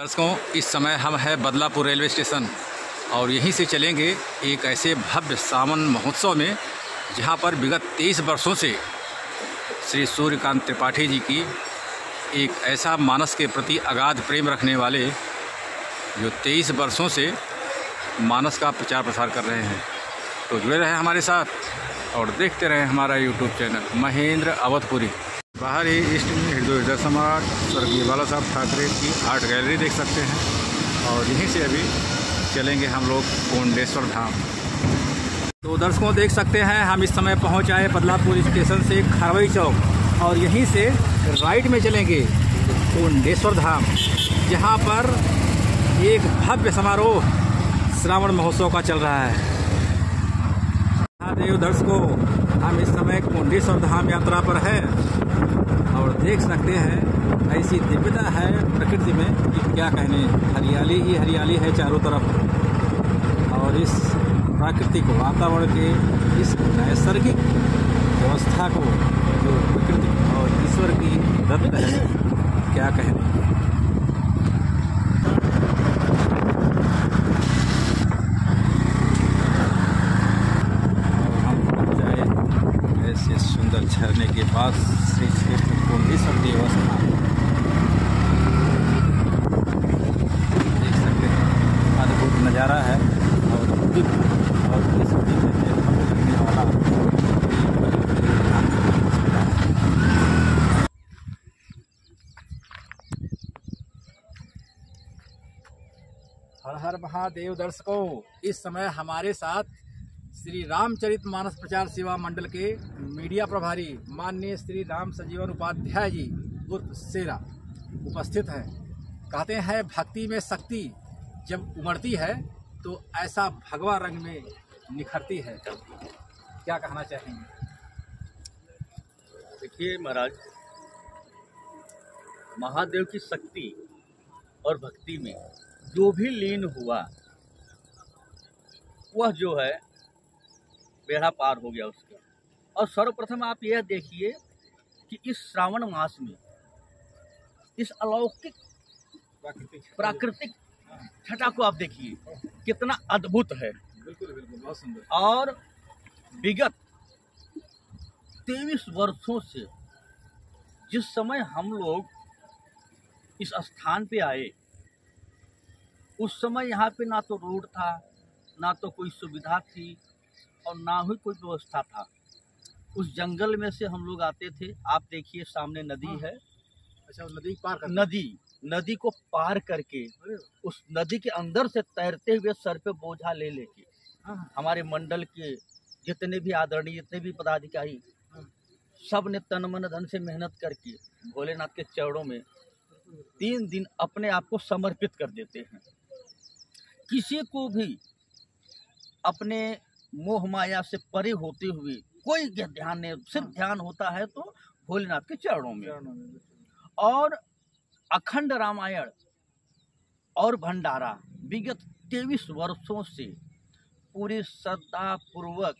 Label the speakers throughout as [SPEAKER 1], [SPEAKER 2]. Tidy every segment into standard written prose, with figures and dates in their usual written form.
[SPEAKER 1] दर्शकों, इस समय हम हैं बदलापुर रेलवे स्टेशन और यहीं से चलेंगे एक ऐसे भव्य सावन महोत्सव में जहां पर विगत 23 वर्षों से श्री सूर्यकांत त्रिपाठी जी की एक ऐसा मानस के प्रति अगाध प्रेम रखने वाले जो 23 वर्षों से मानस का प्रचार प्रसार कर रहे हैं। तो जुड़े रहें हमारे साथ और देखते रहें हमारा यूट्यूब चैनल महेंद्र अवधपुरी। बाहर ही ईस्ट में हृदय सम्राट स्वर्गीय बाला साहब ठाकरे की आर्ट गैलरी देख सकते हैं और यहीं से अभी चलेंगे हम लोग कोंडेश्वर धाम। तो दर्शकों देख सकते हैं हम इस समय पहुंच आए बदलापुर स्टेशन से खरवई चौक और यहीं से राइट में चलेंगे कोंडेश्वर धाम, जहां पर एक भव्य समारोह श्रावण महोत्सव का चल रहा है। देव दर्शकों, हम इस समय कोंडेश्वर धाम यात्रा पर है और देख सकते हैं ऐसी दिव्यता है प्रकृति में कि क्या कहने। हरियाली ही हरियाली है चारों तरफ और इस प्राकृतिक वातावरण के इस नैसर्गिक व्यवस्था को जो प्रकृति और ईश्वर की दत्त है, क्या कहने। ऐसे सुंदर झरने के पास श्री क्षेत्र कोंडेश्वर देवस्थान देख सकते हैं। अद्भुत नज़ारा है और दिव्य और इस दिव्य में हमें लगने वाला हर हर महादेव। दर्शकों, इस समय हमारे साथ श्री रामचरितमानस प्रचार सेवा मंडल के मीडिया प्रभारी माननीय श्री राम संजीवन उपाध्याय जी उर्फ शेरा उपस्थित हैं। कहते हैं भक्ति में शक्ति जब उमड़ती है तो ऐसा भगवा रंग में निखरती है। क्या कहना चाहेंगे?
[SPEAKER 2] देखिए महाराज, महादेव की शक्ति और भक्ति में जो भी लीन हुआ वह जो है बेड़ा पार हो गया उसका। और सर्वप्रथम आप यह देखिए कि इस श्रावण मास में इस अलौकिक प्राकृतिक छटा को आप देखिए कितना अद्भुत है।
[SPEAKER 1] बिल्कुल बिल्कुल, बहुत सुंदर।
[SPEAKER 2] और विगत 23 वर्षों से जिस समय हम लोग इस स्थान पे आए उस समय यहाँ पे ना तो रोड था, ना तो कोई सुविधा थी और ना ही कोई व्यवस्था था। उस जंगल में से हम लोग आते थे। आप देखिए सामने नदी है।
[SPEAKER 1] अच्छा, नदी पार कर
[SPEAKER 2] नदी को पार करके उस नदी के अंदर से तैरते हुए सर पे बोझा ले लेके हमारे मंडल के जितने भी आदरणीय जितने भी पदाधिकारी सब ने तन मन धन से मेहनत करके भोलेनाथ के चरणों में 3 दिन अपने आप को समर्पित कर देते हैं। किसी को भी अपने मोह माया से परे होते हुए कोई ध्यान नहीं, सिर्फ ध्यान होता है तो भोलेनाथ के चरणों में। और अखंड रामायण और भंडारा विगत 23 वर्षों से पूरी श्रद्धा पूर्वक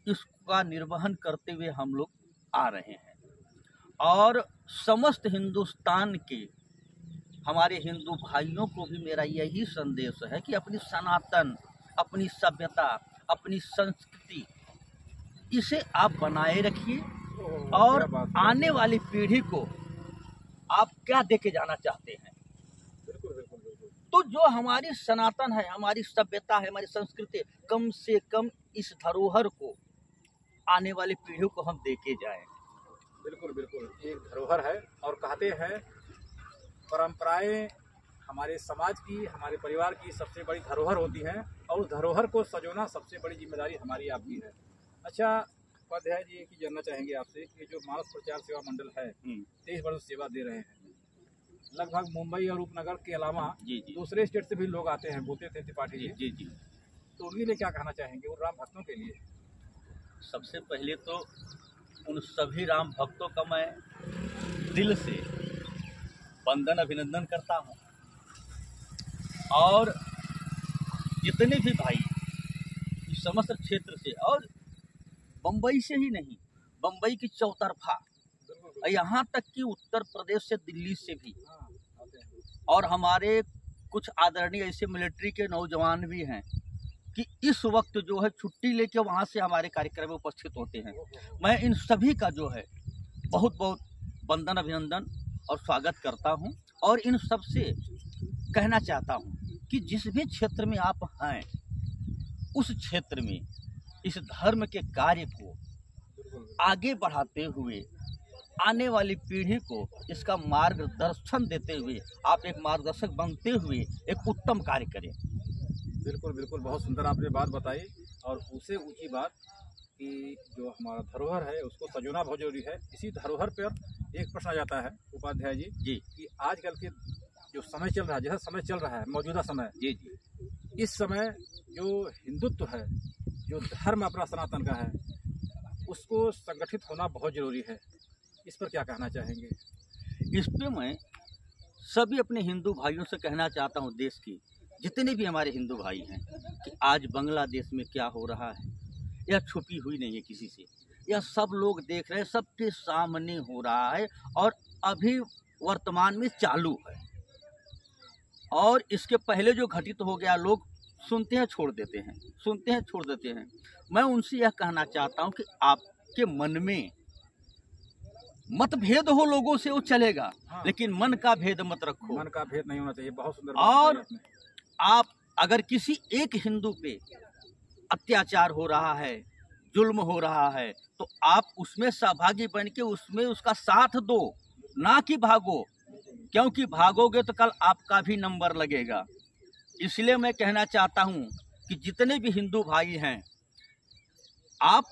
[SPEAKER 2] इसका निर्वहन करते हुए हम लोग आ रहे हैं। और समस्त हिंदुस्तान के हमारे हिंदू भाइयों को भी मेरा यही संदेश है कि अपनी सनातन, अपनी सभ्यता, अपनी संस्कृति इसे आप बनाए रखिए और आने वाली पीढ़ी को आप क्या देके जाना चाहते हैं। तो जो हमारी सनातन है, हमारी सभ्यता है, हमारी संस्कृति, कम से कम इस धरोहर को आने वाली पीढ़ी को हम देके जाएं।
[SPEAKER 1] बिल्कुल बिल्कुल, एक धरोहर है और कहते हैं परंपराएं हमारे समाज की, हमारे परिवार की सबसे बड़ी धरोहर होती है और उस धरोहर को सजोना सबसे बड़ी जिम्मेदारी हमारी आपकी है। अच्छा उपाध्याय जी, की जानना चाहेंगे आपसे कि जो मानस प्रचार सेवा मंडल है 23 वर्ष सेवा दे रहे हैं, लगभग मुंबई और उपनगर के अलावा दूसरे स्टेट से भी लोग आते हैं, बोलते थे त्रिपाठी जी।
[SPEAKER 2] जी,
[SPEAKER 1] तो उनके लिए क्या कहना चाहेंगे उन राम भक्तों के लिए?
[SPEAKER 2] सबसे पहले तो उन सभी राम भक्तों का मैं दिल से वंदन अभिनंदन करता हूँ। और जितने भी भाई इस समस्त क्षेत्र से और बम्बई से ही नहीं, बम्बई की चौतरफा यहाँ तक कि उत्तर प्रदेश से दिल्ली से भी और हमारे कुछ आदरणीय ऐसे मिलिट्री के नौजवान भी हैं कि इस वक्त जो है छुट्टी लेके वहाँ से हमारे कार्यक्रम में उपस्थित होते हैं। मैं इन सभी का जो है बहुत बहुत वंदन अभिनंदन और स्वागत करता हूँ और इन सब से कहना चाहता हूँ कि जिस भी क्षेत्र में आप हैं उस क्षेत्र में इस धर्म के कार्य को आगे बढ़ाते हुए आने वाली पीढ़ी को इसका मार्गदर्शन देते हुए आप एक मार्गदर्शक बनते हुए एक उत्तम कार्य करें।
[SPEAKER 1] बिल्कुल बिल्कुल, बहुत सुंदर आपने बात बताई। और उससे ऊंची बात कि जो हमारा धरोहर है उसको सजोना बहुत जरूरी है। इसी धरोहर पर एक प्रश्न आ जाता है उपाध्याय जी कि आजकल के जो समय चल रहा है, जैसा समय चल रहा है मौजूदा समय जी, इस समय जो हिंदुत्व है, जो धर्म अपना सनातन का है, उसको संगठित होना बहुत जरूरी है। इस पर क्या कहना चाहेंगे?
[SPEAKER 2] इस पर मैं सभी अपने हिंदू भाइयों से कहना चाहता हूँ, देश की जितने भी हमारे हिंदू भाई हैं, कि आज बांग्लादेश में क्या हो रहा है यह छुपी हुई नहीं है किसी से, यह सब लोग देख रहे हैं, सबके सामने हो रहा है और अभी वर्तमान में चालू है। और इसके पहले जो घटित हो गया लोग सुनते हैं छोड़ देते हैं, सुनते हैं छोड़ देते हैं। मैं उनसे यह कहना चाहता हूँ कि आपके मन में मतभेद हो लोगों से वो चलेगा,
[SPEAKER 1] हाँ।
[SPEAKER 2] लेकिन मन का भेद मत रखो।
[SPEAKER 1] मन का भेद नहीं होना चाहिए। बहुत सुंदर।
[SPEAKER 2] और आप अगर किसी एक हिंदू पे अत्याचार हो रहा है, जुल्म हो रहा है, तो आप उसमें सहभागी बन के उसमें उसका साथ दो, ना कि भागो, क्योंकि भागोगे तो कल आपका भी नंबर लगेगा। इसलिए मैं कहना चाहता हूं कि जितने भी हिंदू भाई हैं, आप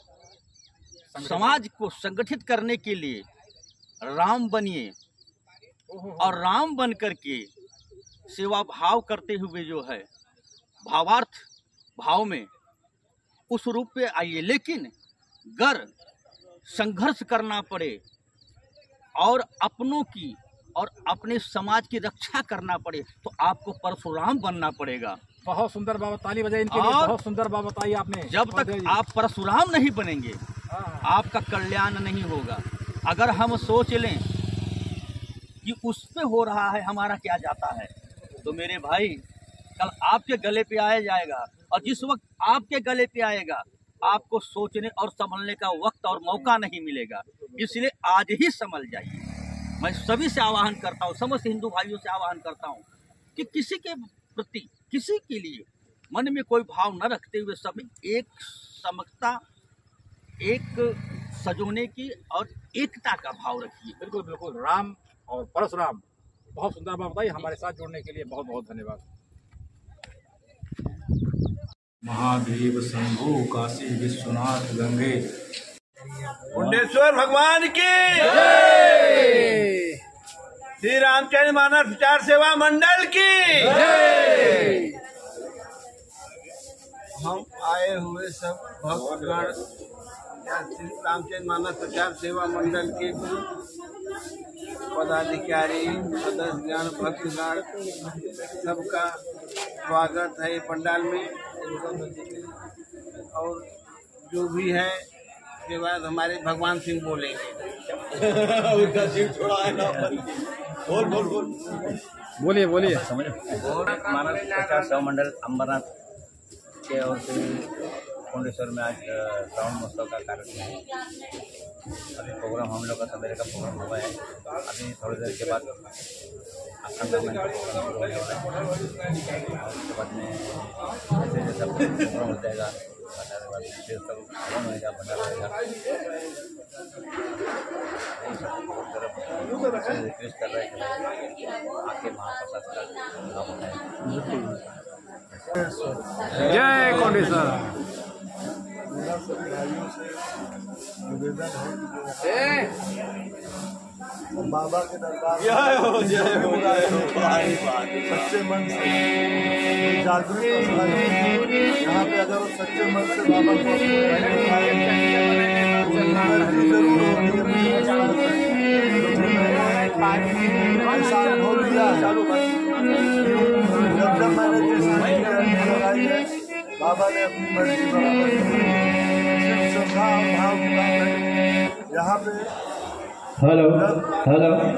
[SPEAKER 2] समाज को संगठित करने के लिए राम बनिए और राम बन करके सेवा भाव करते हुए जो है भावार्थ भाव में उस रूप पे आइए। लेकिन अगर संघर्ष करना पड़े और अपनों की और अपने समाज की रक्षा करना पड़े तो आपको परशुराम बनना पड़ेगा।
[SPEAKER 1] बहुत सुंदर बात, ताली बजाइए इनके लिए। बहुत सुंदर बात बताई आपने।
[SPEAKER 2] जब तक आप परशुराम नहीं बनेंगे आपका कल्याण नहीं होगा। अगर हम सोच लें कि उस पे हो रहा है हमारा क्या जाता है, तो मेरे भाई कल आपके गले पे आया जाएगा, और जिस वक्त आपके गले पे आएगा आपको सोचने और संभलने का वक्त और मौका नहीं मिलेगा। इसलिए आज ही संभल जाइए। मैं सभी से आह्वान करता हूँ, समस्त हिंदू भाइयों से आह्वान करता हूँ कि किसी के प्रति, किसी के लिए मन में कोई भाव न रखते हुए सब एक समता, एक सजोने की और एकता का भाव रखिए।
[SPEAKER 1] बिल्कुल बिल्कुल। राम और परशुराम, बहुत सुंदर बात बताई। हमारे साथ जुड़ने के लिए बहुत बहुत धन्यवाद। महादेव शंभु काशी विश्वनाथ गंगे
[SPEAKER 3] मुंडेश्वर भगवान की जय। श्री रामचंद्र मानस विचार सेवा मंडल की जय। हम आए हुए सब भक्तगण श्री रामचंद्र मानस प्रचार सेवा मंडल के पदाधिकारी, सदस्यगण, भक्तगण, सबका स्वागत है पंडाल में। और जो भी है के बाद हमारे भगवान सिंह बोलेंगे। उनका सिंह छोड़ा है ना।
[SPEAKER 1] बोलिए बोलिए।
[SPEAKER 4] मानस प्रचार सेवा मंडल अंबरनाथ के ओर से मुंडेश्वर में आज श्रावण महोत्सव का कार्यक्रम है। अभी प्रोग्राम हम लोग का सवेरे का प्रोग्राम हुआ है। अभी थोड़ी देर के बाद अखंड रामायण का प्रोग्राम शुरू होने वाला है। उसके बाद में जैसे जैसा प्रोग्राम हो जाएगा फिर सब हवन होएगा, भंडारा होएगा। रिक्वेस्ट कर रहे हैं आके महाप्रसाद का लाभ उठाएं।
[SPEAKER 1] जय कोंडेश्वर।
[SPEAKER 5] मेरा सभी भाइयों से निवेदन है कि बाबा के दरबार सच्चे मन से जागरूक यहाँ पे अगर सच्चे मन से बाबा को जरूर ऐसा अनुभव किया जब मैंने बाबा ने अपनी मर्जी बराबर श्रद्धा भाव यहाँ पे हेलो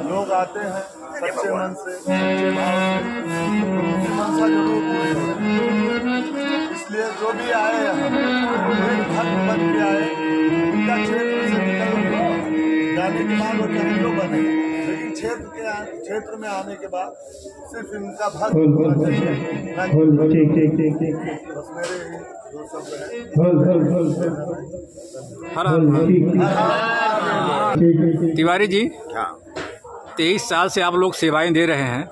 [SPEAKER 5] लोग आते हैं सच्चे मन से, सच्चे भाव से, तो उनकी मनसा जरूर पूरी होगी। इसलिए जो भी आए यहाँ एक भक्त बन के आए, उनका क्षेत्र से निकल जाने के बाद वो कहीं जो बने, लेकिन क्षेत्र में आने के बाद सिर्फ इनका भक्त होना चाहिए। बस मेरे जो शब्द है।
[SPEAKER 1] तिवारी जी, 23 साल से आप लोग सेवाएं दे रहे हैं,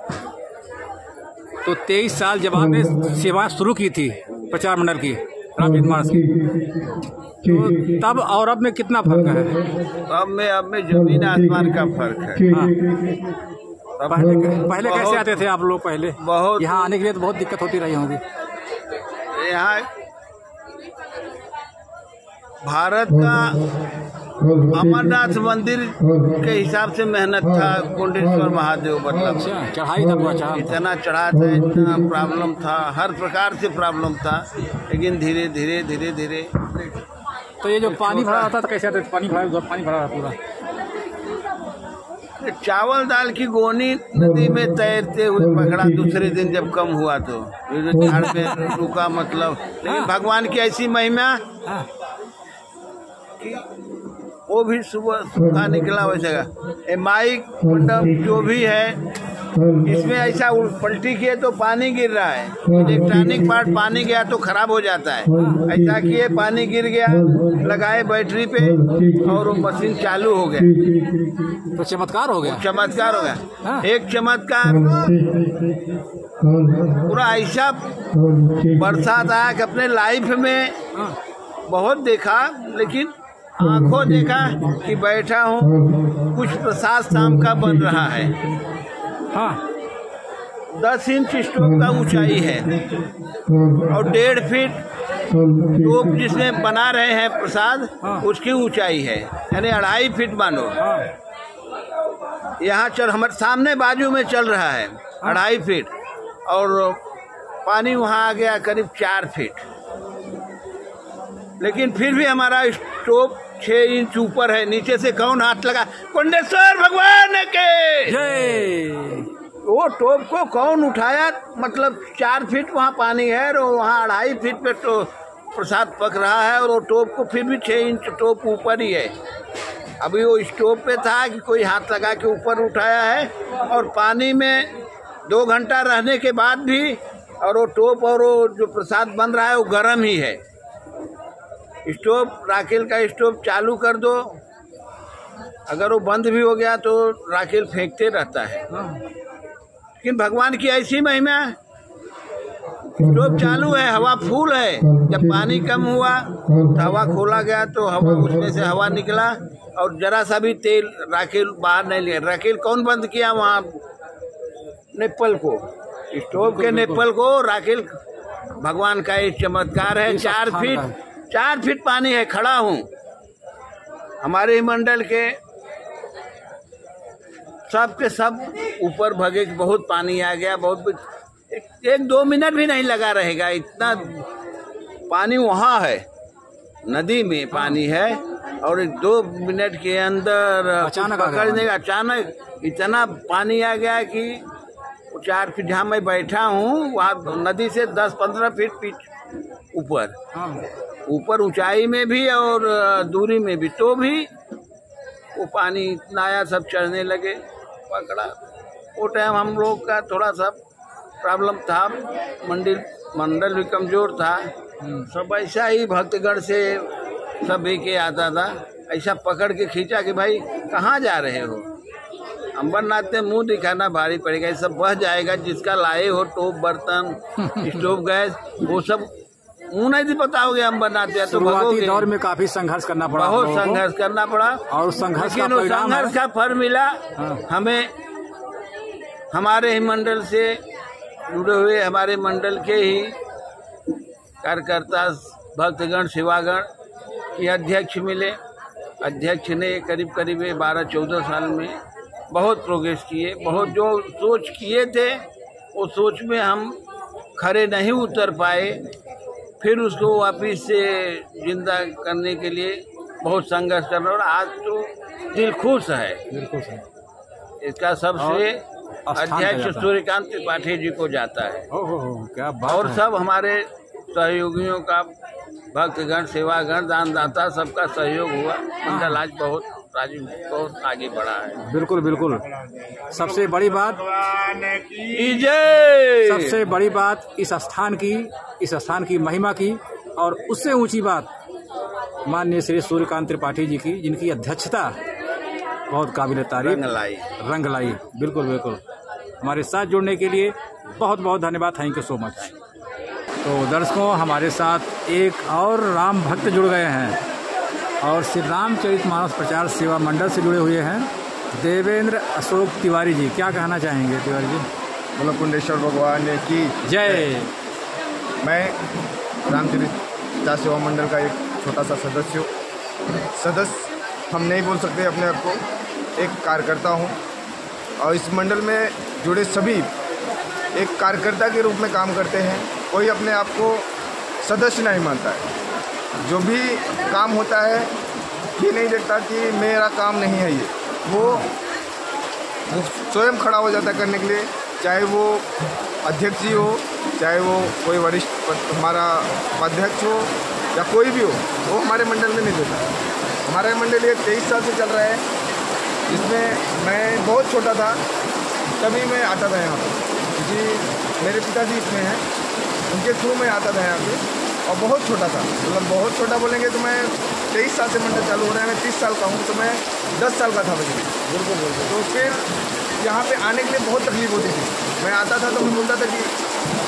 [SPEAKER 1] तो 23 साल जब आपने सेवा शुरू की थी प्रचार मंडल की रामचरित मानस की, तो तब और अब में कितना फर्क है?
[SPEAKER 3] अब में जमीन आसमान का फर्क है।
[SPEAKER 1] हाँ। पहले कैसे आते थे आप लोग? पहले
[SPEAKER 3] बहुत
[SPEAKER 1] यहाँ आने के लिए तो बहुत दिक्कत होती रही होगी।
[SPEAKER 3] यहाँ भारत का अमरनाथ मंदिर के हिसाब से मेहनत था कुंडेश्वर महादेव, मतलब
[SPEAKER 1] चढ़ाई था,
[SPEAKER 3] इतना चढ़ा था, इतना प्रॉब्लम था, हर प्रकार से प्रॉब्लम था, लेकिन धीरे धीरे धीरे धीरे।
[SPEAKER 1] तो ये जो पानी भरा रहता था कैसे आते थे? पानी भरा रहा पूरा।
[SPEAKER 3] चावल दाल की गोनी नदी में तैरते हुए पकड़ा, दूसरे दिन जब कम हुआ तो झाड़ पे रुका, मतलब। लेकिन भगवान की ऐसी महिमा कि वो भी सुबह सूखा निकला वैसे। माइक मंडप जो भी है, इसमें ऐसा पलटी किए तो पानी गिर रहा है, इलेक्ट्रॉनिक पार्ट पानी गया तो खराब हो जाता है, ऐसा किए पानी गिर गया, लगाए बैटरी पे और वो मशीन चालू हो गया,
[SPEAKER 1] तो चमत्कार हो गया।
[SPEAKER 3] चमत्कार हो गया। एक चमत्कार पूरा ऐसा बरसात आया कि अपने लाइफ में बहुत देखा, लेकिन आंखों देखा कि बैठा हूँ, कुछ प्रसाद शाम का बन रहा है।
[SPEAKER 1] हाँ,
[SPEAKER 3] 10 इंच स्टोव का ऊंचाई है और 1.5 फीट टोप जिसमें बना रहे हैं प्रसाद, उसकी ऊंचाई है, यानी 2.5 फीट मानो। यहाँ चल हमारे सामने बाजू में चल रहा है 2.5 फीट, और पानी वहाँ आ गया करीब 4 फीट, लेकिन फिर भी हमारा स्टोव 6 इंच ऊपर है। नीचे से कौन हाथ लगा? कुंडेश्वर भगवान के जय। वो टोप को कौन उठाया? मतलब 4 फीट वहाँ पानी है और वहाँ 2.5 फीट पे तो प्रसाद पक रहा है, और वो टोप को फिर भी 6 इंच टोप ऊपर ही है। अभी वो स्टोव पे था कि कोई हाथ लगा के ऊपर उठाया है, और पानी में 2 घंटा रहने के बाद भी, और वो टोप और वो जो प्रसाद बन रहा है वो गर्म ही है। स्टोव, राखेल का स्टोव चालू कर दो, अगर वो बंद भी हो गया तो राखेल फेंकते रहता है। लेकिन भगवान की ऐसी महिमा, स्टोव चालू है, हवा फूल है, जब पानी कम हुआ तो हवा खोला गया तो हवा, उसमें से हवा निकला, और जरा सा भी तेल राखेल बाहर नहीं लिया। राखेल कौन बंद किया? वहाँ नेपल को, स्टोव के नेपल को राखेल। भगवान का एक चमत्कार है। 4 फीट पानी है, खड़ा हूँ। हमारे ही मंडल के सब ऊपर भगे, बहुत पानी आ गया, बहुत 1-2 मिनट भी नहीं लगा रहेगा, इतना पानी वहाँ है, नदी में पानी है, और 2 मिनट के अंदर पकड़ने का अचानक इतना पानी आ गया कि 4 फीट जहाँ मैं बैठा हूँ, वहाँ नदी से 10-15 फीट ऊपर ऊंचाई में भी और दूरी में भी, तो भी वो पानी इतना आया, सब चढ़ने लगे, पकड़ा। वो टाइम हम लोग का थोड़ा सा प्रॉब्लम था, मंडल भी कमज़ोर था, सब ऐसा ही भक्तगण से सब के आता था, ऐसा पकड़ के खींचा कि भाई कहाँ जा रहे हो? अम्बरनाथ में मुंह दिखाना भारी पड़ेगा, ये सब बह जाएगा, जिसका लाए हो टोप, बर्तन, स्टोव, गैस, वो सब मुँह नहीं बताओगे अम्बरनाथ में, तो
[SPEAKER 1] शुरुआती दौर में काफी संघर्ष करना पड़ा,
[SPEAKER 3] बहुत संघर्ष करना पड़ा,
[SPEAKER 1] और संघर्ष
[SPEAKER 3] का फल मिला। हमें हमारे ही मंडल से जुड़े हुए, हमारे मंडल के ही कार्यकर्ता, भक्तगण, सेवागण के अध्यक्ष मिले। अध्यक्ष ने करीब 12-14 साल में बहुत प्रोग्रेस किए, बहुत जो सोच किए थे वो सोच में हम खरे नहीं उतर पाए, फिर उसको वापिस से जिंदा करने के लिए बहुत संघर्ष करना, और आज तो दिल खुश है। इसका सबसे अध्यक्ष सूर्यकांत त्रिपाठी जी को जाता है।
[SPEAKER 1] क्या बात
[SPEAKER 3] और
[SPEAKER 1] है।
[SPEAKER 3] सब हमारे सहयोगियों का, भक्तगण, सेवागण, दानदाता सबका सहयोग हुआ। मंडल आज बहुत आगे बढ़ा है।
[SPEAKER 1] बिल्कुल बिल्कुल। सबसे बड़ी बात, सबसे बड़ी बात इस स्थान की महिमा की, और उससे ऊंची बात माननीय श्री सूर्यकांत त्रिपाठी जी की, जिनकी अध्यक्षता बहुत काबिल तारीफ, रंग लाई। बिल्कुल बिल्कुल। हमारे साथ जुड़ने के लिए बहुत बहुत धन्यवाद। Thank you so much. तो दर्शकों, हमारे साथ एक और राम भक्त जुड़ गए हैं और श्री रामचरितमानस प्रचार सेवा मंडल से जुड़े हुए हैं देवेंद्र अशोक तिवारी जी। क्या कहना चाहेंगे तिवारी जी?
[SPEAKER 5] बोलो कुंडेश्वर भगवान की
[SPEAKER 1] जय।
[SPEAKER 5] मैं रामचरित प्रचार सेवा मंडल का एक छोटा सा सदस्य हम नहीं बोल सकते अपने आप को, एक कार्यकर्ता हूँ। और इस मंडल में जुड़े सभी एक कार्यकर्ता के रूप में काम करते हैं। कोई अपने आप को सदस्य नहीं मानता है। जो भी काम होता है ये नहीं देखता कि मेरा काम नहीं है ये, वो स्वयं खड़ा हो जाता है करने के लिए, चाहे वो अध्यक्ष जी हो, चाहे वो कोई वरिष्ठ हमारा उपाध्यक्ष हो या कोई भी हो, वो हमारे मंडल में नहीं देता। हमारा मंडल ये 23 साल से चल रहा है, जिसमें मैं बहुत छोटा था तभी मैं आता था यहाँ पर, क्योंकि मेरे पिताजी इसमें हैं, उनके थ्रू मैं आता था यहाँ पे, और बहुत छोटा था। मतलब बहुत छोटा बोलेंगे तो मैं 23 साल से मंडल चालू हो रहा है, मैं 30 साल का हूँ, तो मैं 10 साल का था बच्चे। बिल्कुल। तो फिर यहाँ पे आने के लिए बहुत तकलीफ होती थी। मैं आता था तो मैं बोलता था कि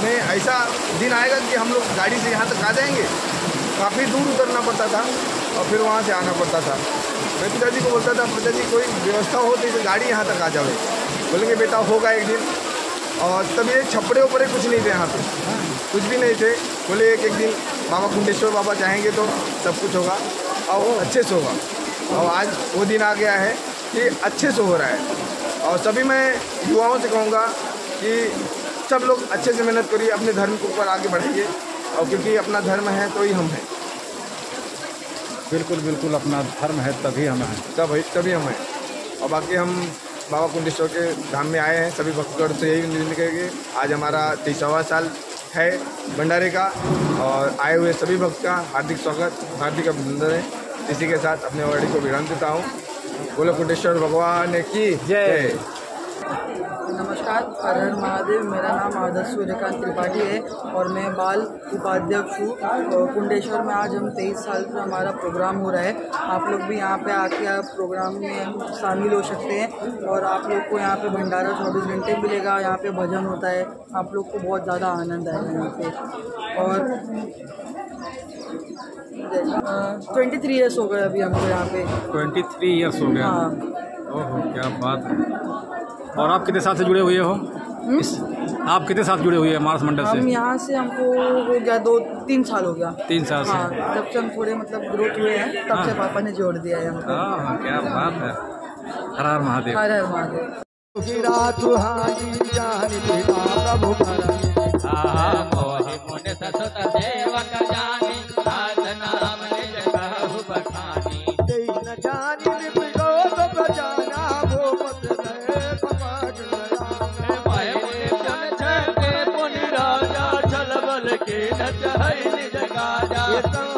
[SPEAKER 5] मैं ऐसा दिन आएगा कि हम लोग गाड़ी से यहाँ तक आ जाएंगे, काफ़ी दूर उतरना पड़ता था और फिर वहाँ से आना पड़ता था। मैं पिताजी को बोलता था, पिताजी कोई व्यवस्था हो तो इसे गाड़ी यहाँ तक आ जाए। बोलेंगे बेटा होगा एक दिन। और तब ये छपड़े उपड़े कुछ नहीं थे यहाँ पे, कुछ भी नहीं थे। बोले एक दिन बाबा कुंडेश्वर बाबा चाहेंगे तो सब कुछ होगा और अच्छे से होगा। और आज वो दिन आ गया है कि अच्छे से हो रहा है। और सभी मैं युवाओं से कहूँगा कि सब लोग अच्छे से मेहनत करिए, अपने धर्म के ऊपर आगे बढ़ाइए, और क्योंकि अपना धर्म है तो ही हम हैं।
[SPEAKER 1] बिल्कुल बिल्कुल, अपना धर्म है तभी हम हैं,
[SPEAKER 5] तभी हम हैं। और बाकी हम बाबा कुंडेश्वर के धाम में आए हैं, सभी भक्तगण से यही निर्णय करेंगे। आज हमारा 23वां साल है भंडारे का, और आए हुए सभी भक्त का हार्दिक स्वागत, हार्दिक अभिनंदन है। इसी के साथ अपने वाणी को विराम देता हूँ। बोलो कुंडेश्वर भगवान की जय।
[SPEAKER 6] नमस्कार, हर हर महादेव। मेरा नाम आदर्श सूर्यकांत त्रिपाठी है और मैं बाल उपाध्यक्ष हूँ कुंडेश्वर में। आज हम 23 साल से हमारा प्रोग्राम हो रहा है। आप लोग भी यहाँ पे आके आप प्रोग्राम में शामिल हो सकते हैं, और आप लोग को यहाँ पे भंडारा 24 घंटे मिलेगा। यहाँ पे भजन होता है, आप लोग को बहुत ज़्यादा आनंद आएगा यहाँ पे। और 23 ईयर्स हो गए अभी हमको यहाँ पे।
[SPEAKER 1] 23 ईयर्स हो गया।
[SPEAKER 6] हाँ।
[SPEAKER 1] ओहो, क्या बात है। और आप कितने साल से जुड़े हुए हो? आप कितने साल जुड़े हुए हैं मानस मंडल से?
[SPEAKER 6] हम यहाँ से हमको हो गया 2-3 साल हो गया।
[SPEAKER 1] 3 साल से?
[SPEAKER 6] हाँ, जब से हम थोड़े मतलब ग्रोथ हुए हैं तब से पापा ने जोड़ दिया है हमको।
[SPEAKER 1] हाँ, क्या बात है। हर हर महादेव।
[SPEAKER 6] हर हर महादेव।
[SPEAKER 3] के न चाहे निज गाजा।